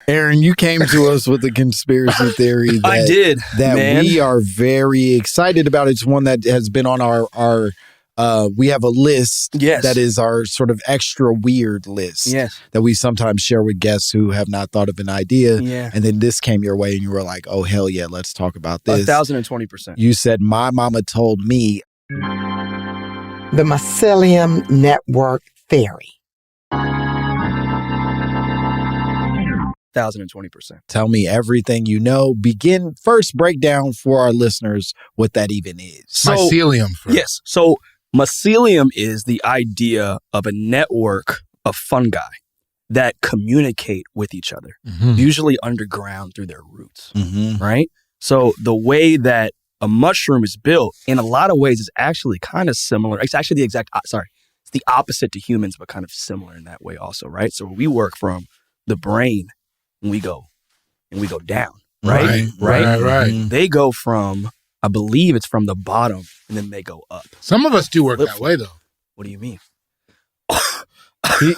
Aaron, you came to us with a conspiracy theory that, I did, that man. we are very excited about. It's one that has been on our we have a list that is our sort of extra weird list that we sometimes share with guests who have not thought of an idea. Yeah. And then this came your way and you were like, oh, hell yeah, let's talk about this. 1,020%. You said, My Momma Told Me. The Mycelium Network Theory. 1,020%. Tell me everything you know. Begin first, break down for our listeners what that even is. Mycelium. Yes. So mycelium is the idea of a network of fungi that communicate with each other, usually underground through their roots, right? So the way that a mushroom is built, in a lot of ways, is actually kind of similar. It's actually it's the opposite to humans, but kind of similar in that way also, right? So we work from the brain and we go down, right? Right. They go from, I believe it's from the bottom, and then they go up. Some of us do work that way, though. What do you mean?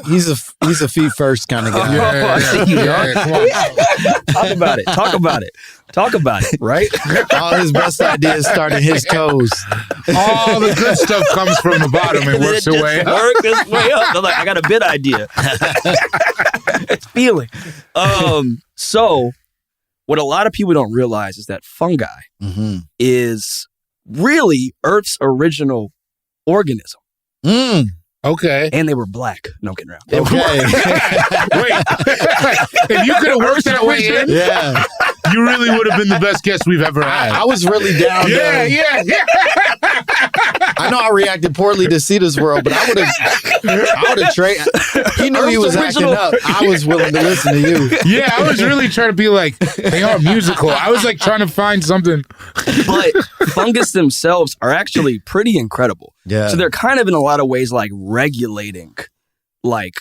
He's a feet first kind of guy. I see you, dog. Talk about it, right? All his best ideas start at his toes. All the good stuff comes from the bottom and works its way up. Work its way up. I'm like, I got a bit idea. It's feeling. So what a lot of people don't realize is that fungi is really Earth's original organism. Okay. And they were black. No, I'm kidding around. Okay. Wait. If you could have worked that way in, you really would have been the best guest we've ever had. I was really down there. Yeah. I know I reacted poorly to Cedar's World, but I would have traded. He knew he was acting up. I was willing to listen to you. Yeah, I was really trying to be like, they are musical. I was like trying to find something. But fungus themselves are actually pretty incredible. Yeah. So they're kind of in a lot of ways like regulating like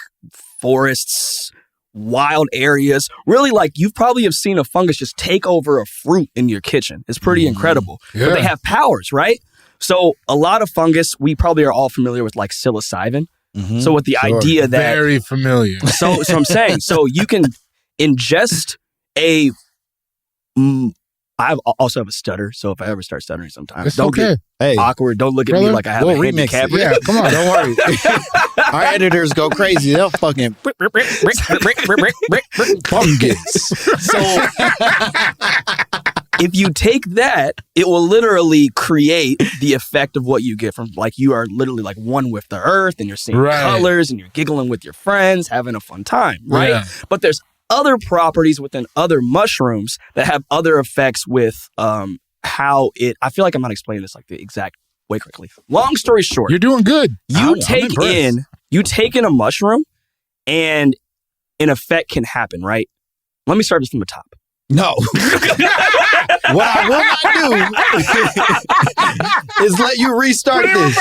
forests, wild areas. Really, like you probably have seen a fungus just take over a fruit in your kitchen. It's pretty incredible. Yeah. But they have powers, right? So a lot of fungus, we probably are all familiar with like psilocybin. So with the idea that... Very familiar. So I'm saying, so you can ingest a... I also have a stutter, so if I ever start stuttering sometimes, don't get awkward. Don't look at me like I have a handicap. Yeah, come on, don't worry. Our editors go crazy. They'll fucking fungus. So if you take that, it will literally create the effect of what you get from, like, you are literally like one with the earth and you're seeing colors and you're giggling with your friends, having a fun time, right? Yeah. But there's other properties within other mushrooms that have other effects with how it... I feel like I'm not explaining this like the exact way correctly. Long story short. You're doing good. You take in a mushroom and an effect can happen, right? Let me start this from the top. No. What I will not do is let you restart this.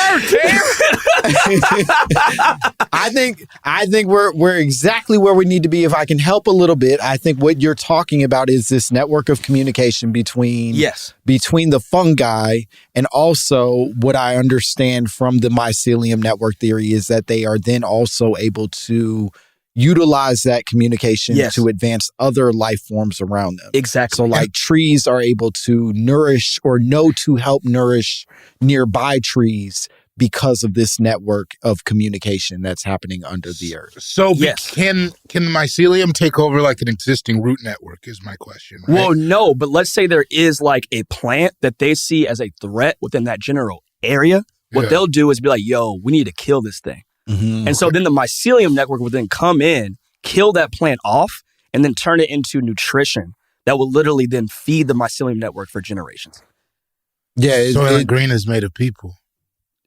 I think we're exactly where we need to be. If I can help a little bit, I think what you're talking about is this network of communication between the fungi, and also what I understand from the Mycelium Network Theory is that they are then also able to utilize that communication to advance other life forms around them. Exactly. So like trees are able to nourish or know to help nourish nearby trees because of this network of communication that's happening under the earth. So can the mycelium take over like an existing root network is my question, right? Well, no, but let's say there is like a plant that they see as a threat within that general area. What they'll do is be like, yo, we need to kill this thing. And so then the mycelium network will then come in, kill that plant off, and then turn it into nutrition that will literally then feed the mycelium network for generations. Yeah. Soylent Green is made of people.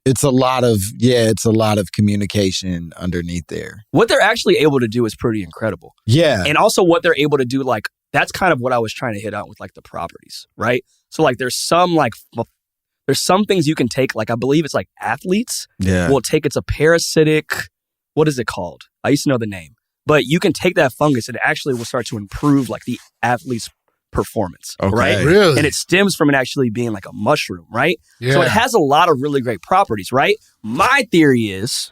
It's a lot of communication underneath there. What they're actually able to do is pretty incredible. Yeah. And also what they're able to do, like, that's kind of what I was trying to hit on with like the properties, right? So like there's some things you can take, like I believe it's like athletes will take, it's a parasitic, what is it called? I used to know the name. But you can take that fungus and it actually will start to improve like the athlete's performance, right? Really? And it stems from it actually being like a mushroom, right? Yeah. So it has a lot of really great properties, right? My theory is,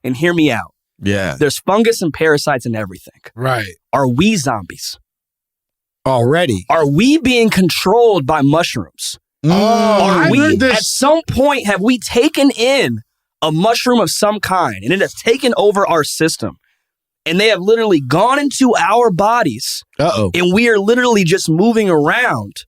and hear me out, Yeah. There's fungus and parasites and everything. Right. Are we zombies? Already. Are we being controlled by mushrooms? Are we, at some point, have we taken in a mushroom of some kind and it has taken over our system? And they have literally gone into our bodies. And we are literally just moving around.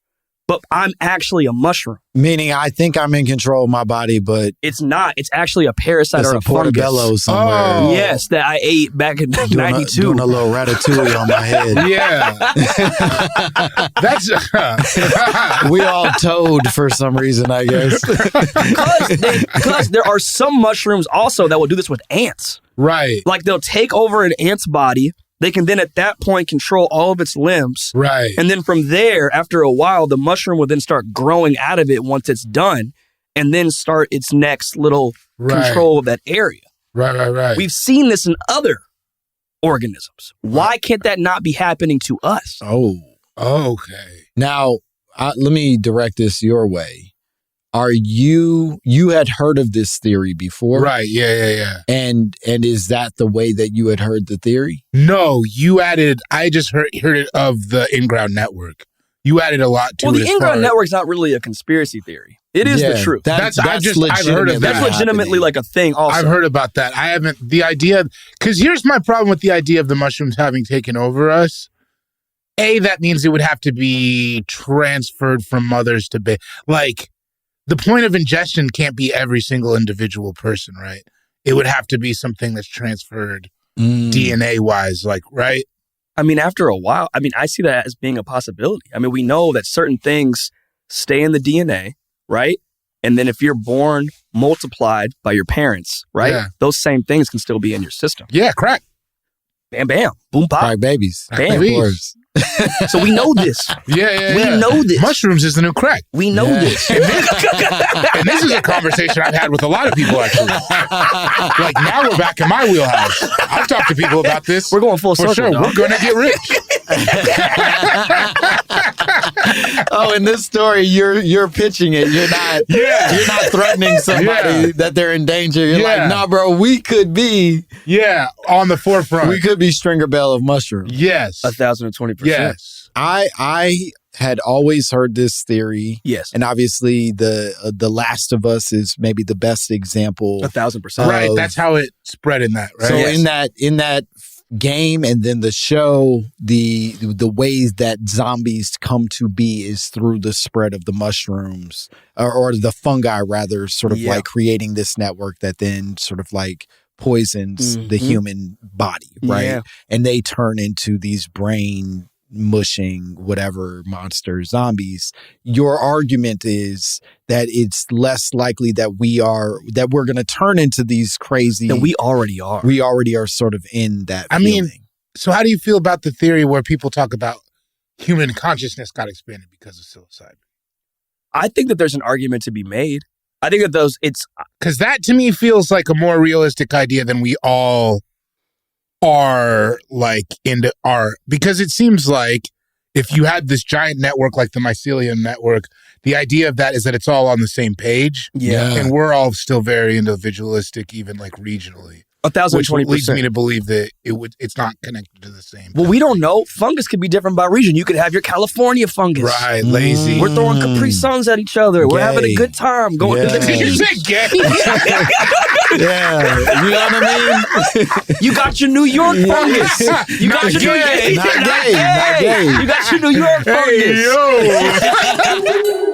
But I'm actually a mushroom. Meaning I think I'm in control of my body, but... It's not. It's actually a parasite or a portobello somewhere. Yes, that I ate back in 92. Doing a little ratatouille on my head. Yeah. We all toad for some reason, I guess. Because there are some mushrooms also that will do this with ants. Right. Like they'll take over an ant's body. They can then at that point control all of its limbs. Right. And then from there, after a while, the mushroom will then start growing out of it once it's done and then start its next little control of that area. Right. We've seen this in other organisms. Why can't that not be happening to us? Okay. Now, let me direct this your way. You had heard of this theory before? Right, yeah. And is that the way that you had heard the theory? No, I just heard it of the in-ground network. You added a lot to it. Well, the in-ground network's not really a conspiracy theory. It is the truth. I've heard of that. That's legitimately like a thing also. I've heard about that. I haven't, the idea, because here's my problem with the idea of the mushrooms having taken over us. That means it would have to be transferred from mothers to baby. Like, the point of ingestion can't be every single individual person, right? It would have to be something that's transferred DNA-wise, like, right? I mean, after a while, I see that as being a possibility. I mean, we know that certain things stay in the DNA, right? And then if you're born multiplied by your parents, right? Yeah. Those same things can still be in your system. Yeah, crack. Bam, bam. Boom, pop. Crack babies. Bam. Of course. So we know this. Yeah. We know this. Mushrooms is the new crack. We know this. And this is a conversation I've had with a lot of people, actually. Like, now we're back in my wheelhouse. I've talked to people about this. We're going full circle. For sure. We're going to get rich. In this story, you're pitching it. You're not threatening somebody that they're in danger. You're like, nah, bro, we could be on the forefront. We could be Stringer Bell of mushrooms. Yes. 1,020%. Yes. I had always heard this theory. Yes. And obviously the Last of Us is maybe the best example. 1,000%. Right. That's how it spread in that, right? So in that game and then the show, the ways that zombies come to be is through the spread of the mushrooms or the fungi rather, sort of like creating this network that then sort of like poisons the human body, right? Yeah. And they turn into these brain mushing whatever monster zombies. Your argument is that it's less likely that we're going to turn into these crazy. And we already are. We already are sort of in that feeling. So how do you feel about the theory where people talk about human consciousness got expanded because of psilocybin? I think that there's an argument to be made. I think that because that to me feels like a more realistic idea than we all are because it seems like if you had this giant network like the Mycelium Network, the idea of that is that it's all on the same page. Yeah. And we're all still very individualistic, even like regionally. 1,020%. Which leads me to believe that it's not connected to the same. Well, we don't know. Fungus could be different by region. You could have your California fungus. Right, lazy. We're throwing Capri Suns at each other. We're having a good time going to the Did you say gay? Yeah, you know what I mean? You got your New York fungus. You got your Not gay. You got your New York fungus. Hey, yo.